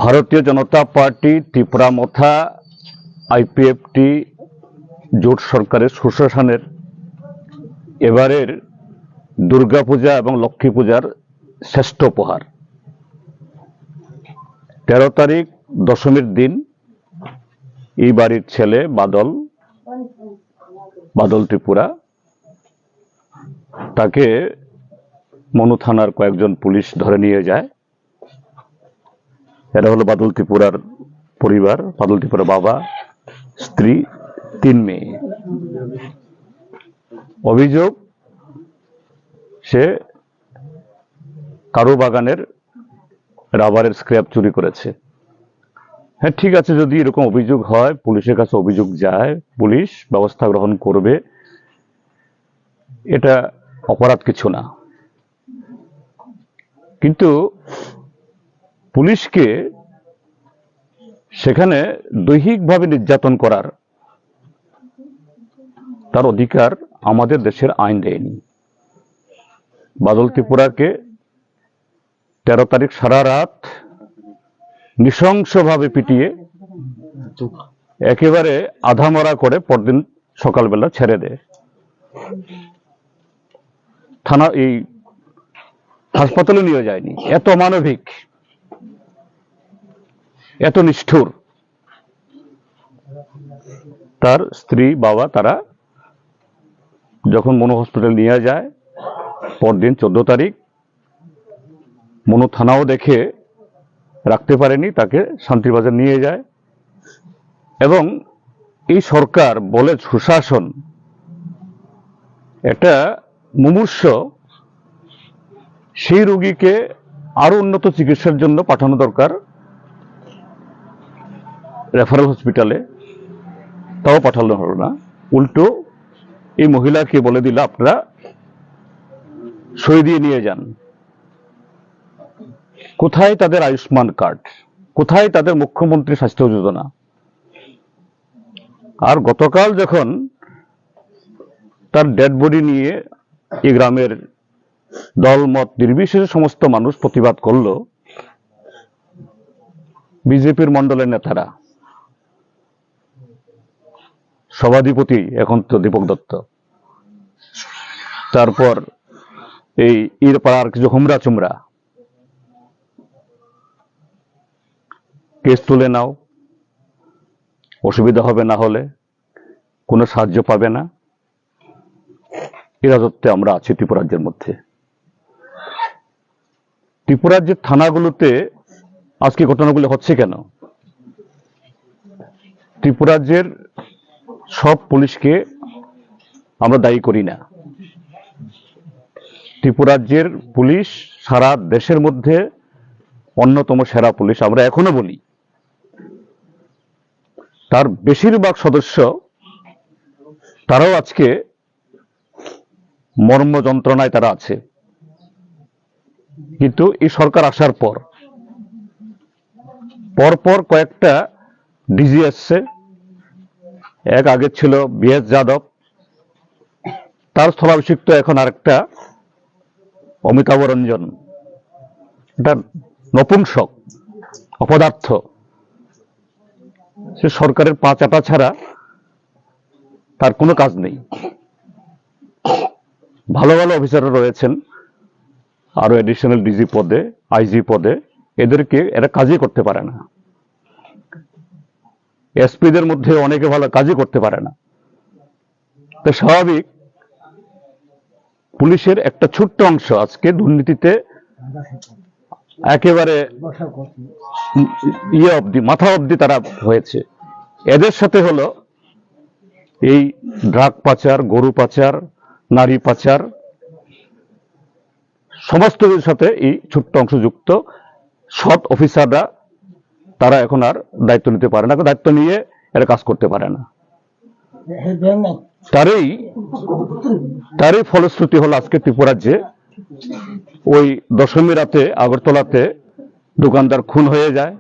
ভারতীয় জনতা পার্টি ত্রিপুরা মথা আইপিএফটি জোট সরকারের সুশাসনের এবারের দুর্গাপূজা এবং লক্ষ্মী পূজার শ্রেষ্ঠ উপহার। 13 তারিখ দশমীর দিন এই বাড়ির ছেলে বাদল ত্রিপুরা, তাকে মনু থানার কয়েকজন পুলিশ ধরে নিয়ে যায়। এরা হলো বাদল ত্রিপুরার পরিবার, বাদল ত্রিপুরার বাবা, স্ত্রী, 3 মেয়ে। অভিযোগ, সে কারো বাগানের রাবারের স্ক্র্যাপ চুরি করেছে। হ্যাঁ, ঠিক আছে, যদি এরকম অভিযোগ হয়, পুলিশের কাছে অভিযোগ যায়, পুলিশ ব্যবস্থা গ্রহণ করবে, এটা অপরাধ কিছু না। কিন্তু পুলিশকে সেখানে দৈহিকভাবে নির্যাতন করার তার অধিকার আমাদের দেশের আইন দেয়নি। বাদল ত্রিপুরাকে 13 তারিখ সারা রাত নৃশংসভাবে পিটিয়ে একেবারে আধামরা করে পরদিন সকালবেলা ছেড়ে দেয়। থানা এই হাসপাতালে নিয়ে যায়নি। এত মানবিক, এত নিষ্ঠুর। তার স্ত্রী, বাবা, তারা যখন মনু হসপিটাল নিয়ে যায়, পরদিন 14 তারিখ মনু থানাও দেখে রাখতে পারেনি, তাকে শান্তিবাজার নিয়ে যায়। এবং এই সরকার বলে সুশাসন, এটা মুমূর্ষ সেই রোগীকে আরো উন্নত চিকিৎসার জন্য পাঠানো দরকার রেফারেল হসপিটালে, তাও পাঠানো হলো না। উল্টো এই মহিলাকে বলে দিল, আপনারা সই দিয়ে নিয়ে যান। কোথায় তাদের আয়ুষ্মান কার্ড? কোথায় তাদের মুখ্যমন্ত্রী স্বাস্থ্য যোজনা? আর গতকাল যখন তার ডেড বডি নিয়ে এই গ্রামের দলমত নির্বিশেষে সমস্ত মানুষ প্রতিবাদ করল, বিজেপির মন্ডলের নেতারা, সভাধিপতি এখন তো দীপক দত্ত, তারপর এই পাড়ার কিছু হুমরা চুমরা, কেস তুলে নাও, অসুবিধা হবে, না হলে কোনো সাহায্য পাবে না। এই রাজত্বে আমরা আছি ত্রিপুরাজ্যের মধ্যে। ত্রিপুরাজ্যের থানাগুলোতে আজকে ঘটনাগুলো হচ্ছে কেন? ত্রিপুরাজ্যের সব পুলিশকে আমরা দায়ী করি না। ত্রিপুরাজ্যের পুলিশ সারা দেশের মধ্যে অন্যতম সেরা পুলিশ, আমরা এখনো বলি। তার বেশিরভাগ সদস্য তারাও আজকে মর্ম যন্ত্রণায় তারা আছে। কিন্তু এই সরকার আসার পর কয়েকটা ডিজি আসছে। এক আগে ছিল বিএস যাদব, তার স্থলাভিষিক্ত এখন আরেকটা অমিতাভ রঞ্জন, এটা নপুংসক, অপদার্থ। সে সরকারের পা চাটা ছাড়া তার কোনো কাজ নেই। ভালো ভালো অফিসাররা রয়েছেন আরো এডিশনাল ডিজি পদে, আইজি পদে, এদেরকে এরা কাজই করতে পারে না। এসপিদের মধ্যে অনেকে ভালো কাজই করতে পারে না। তো স্বাভাবিক, পুলিশের একটা ছোট্ট অংশ আজকে দুর্নীতিতে একেবারে মাথা অবধি তারা হয়েছে। এদের সাথে হলো এই ড্রাগ পাচার, গরু পাচার, নারী পাচার, সমস্ত সাথে এই ছোট্ট অংশ যুক্ত। সৎ অফিসাররা তারা এখন আর দায়িত্ব নিতে পারে না, দায়িত্ব নিয়ে এরা কাজ করতে পারে না। তারই ফলশ্রুতি হলো আজকে ত্রিপুরাজ্যে ওই দশমী রাতে আগরতলাতে দোকানদার খুন হয়ে যায়,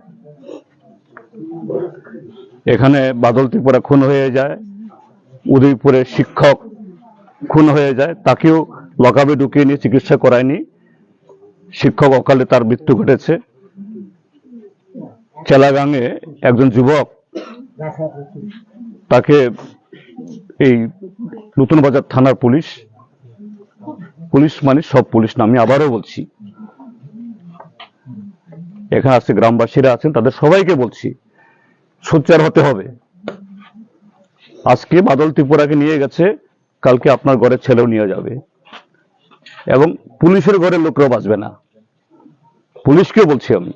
এখানে বাদল ত্রিপুরা খুন হয়ে যায়, উদয়পুরে শিক্ষক খুন হয়ে যায়, তাকেও লকআপে ঢুকিয়ে নিয়ে চিকিৎসা করায়নি, শিক্ষক অকালে তার মৃত্যু ঘটেছে। চেলাগাঙে একজন যুবক, তাকে এই নতুন বাজার থানার পুলিশ মানে সব পুলিশ না, আমি আবারও বলছি, এখানে আছে গ্রামবাসীরা আছেন, তাদের সবাইকে বলছি সোচ্চার হতে হবে। আজকে বাদল ত্রিপুরাকে নিয়ে গেছে, কালকে আপনার ঘরের ছেলেও নিয়ে যাবে, এবং পুলিশের ঘরের লোকরাও বাঁচবে না। পুলিশকে বলছি আমি,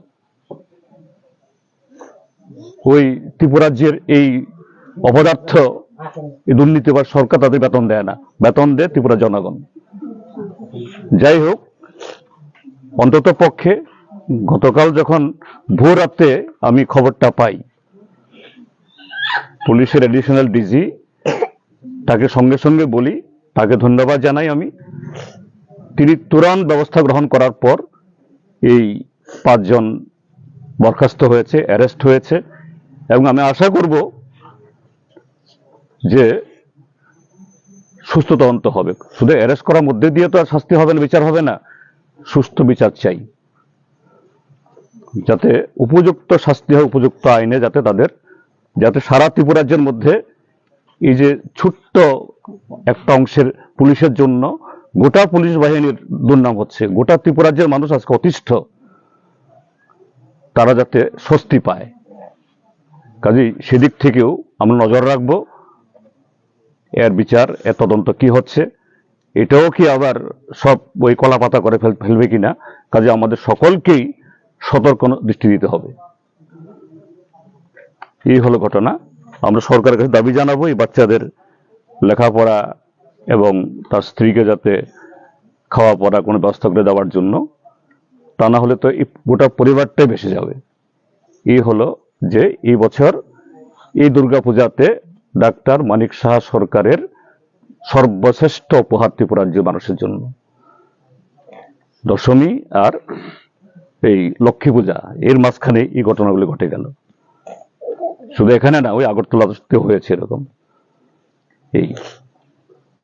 ওই ত্রিপুরাজ্যের এই অপদার্থ এই দুর্নীতিবাজ সরকার তাদের বেতন দেয় না, বেতন দেয় ত্রিপুরা জনগণ। যাই হোক, অন্তত পক্ষে গতকাল যখন ভোর রাতে আমি খবরটা পাই, পুলিশের এডিশনাল ডিজি, তাকে সঙ্গে সঙ্গে বলি, তাকে ধন্যবাদ জানাই আমি। তিনি তুরন্ত ব্যবস্থা গ্রহণ করার পর এই 5 জন বরখাস্ত হয়েছে, অ্যারেস্ট হয়েছে, এবং আমি আশা করব যে সুস্থ তদন্ত হবে। শুধু অ্যারেস্ট করার মধ্যে দিয়ে তো আর শাস্তি হবে না, বিচার হবে না, সুষ্ঠু বিচার চাই, যাতে উপযুক্ত শাস্তি হয়, উপযুক্ত আইনে, যাতে সারা ত্রিপুরাজ্যের মধ্যে এই যে ছোট্ট একটা অংশের পুলিশের জন্য গোটা পুলিশ বাহিনীর দুর্নাম হচ্ছে, গোটা ত্রিপুরাজ্যের মানুষ আজকে অতিষ্ঠ, তারা যাতে স্বস্তি পায়। কাজেই সেদিক থেকেও আমরা নজর রাখবো, এর বিচার, এর তদন্ত কি হচ্ছে, এটাও কি আবার সব ওই কলাপাতা করে ফেলবে কিনা। কাজে আমাদের সকলকেই সতর্ক দৃষ্টি দিতে হবে। এই হলো ঘটনা। আমরা সরকারের কাছে দাবি জানাবো এই বাচ্চাদের লেখাপড়া এবং তার স্ত্রীকে যাতে খাওয়া পড়া কোনো ব্যবস্থা করে দেওয়ার জন্য, তা না হলে তো এই গোটা পরিবারটাই ভেসে যাবে। এই হলো যে এই বছর এই দুর্গাপূজাতে ডাক্তার মানিক সাহা সরকারের সর্বশ্রেষ্ঠ উপহার ত্রিপুরাজ্যের মানুষের জন্য। দশমী আর এই লক্ষ্মী পূজা, এর মাঝখানে এই ঘটনাগুলি ঘটে গেল। শুধু এখানে না, ওই আগরতলাতে হয়েছে এরকম। এই